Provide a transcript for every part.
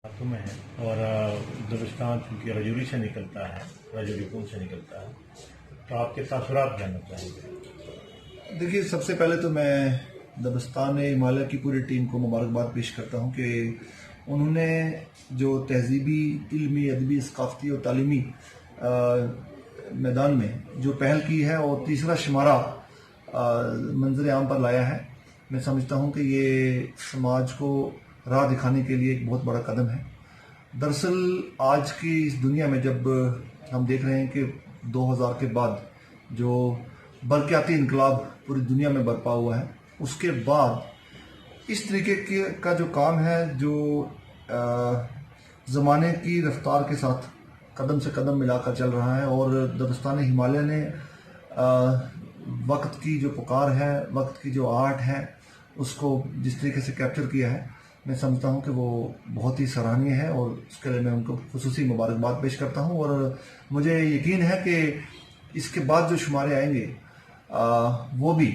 हाथों में है और दबिस्तान चूँकि रजौरी से निकलता है, रजौरी पुल से निकलता है, तो आपके तासुरात जानना चाहेंगे। देखिए, सबसे पहले तो मैं दबिस्तान हिमालय की पूरी टीम को मुबारकबाद पेश करता हूँ कि उन्होंने जो तहजीबी, इल्मी, अदबी, सकाफती और तालीमी मैदान में जो पहल की है और तीसरा शुमारा मंजर आम पर लाया है। मैं समझता हूँ कि ये समाज को राह दिखाने के लिए एक बहुत बड़ा कदम है। दरअसल आज की इस दुनिया में जब हम देख रहे हैं कि 2000 के बाद जो बरक़ियाती इनकलाब पूरी दुनिया में बरपा हुआ है, उसके बाद इस तरीके का जो काम है जो ज़माने की रफ्तार के साथ कदम से कदम मिलाकर चल रहा है और दबिस्तान हिमालय ने वक्त की जो पुकार है, वक्त की जो आर्ट है, उसको जिस तरीके से कैप्चर किया है, मैं समझता हूं कि वो बहुत ही सराहनीय है और उसके लिए मैं उनको खुसूसी मुबारकबाद पेश करता हूं। और मुझे यकीन है कि इसके बाद जो शुमारे आएंगे वो भी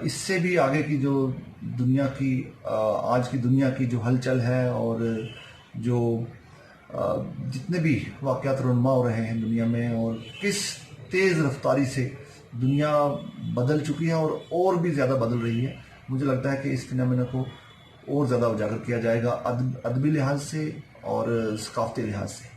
इससे भी आगे की जो दुनिया की आज की दुनिया की जो हलचल है और जो जितने भी वाक़यात रुनमा हो रहे हैं दुनिया में और किस तेज़ रफ्तारी से दुनिया बदल चुकी है और भी ज़्यादा बदल रही है, मुझे लगता है कि इस फिनोमेना को और ज़्यादा उजागर किया जाएगा अदबी लिहाज से और सकाफती लिहाज से।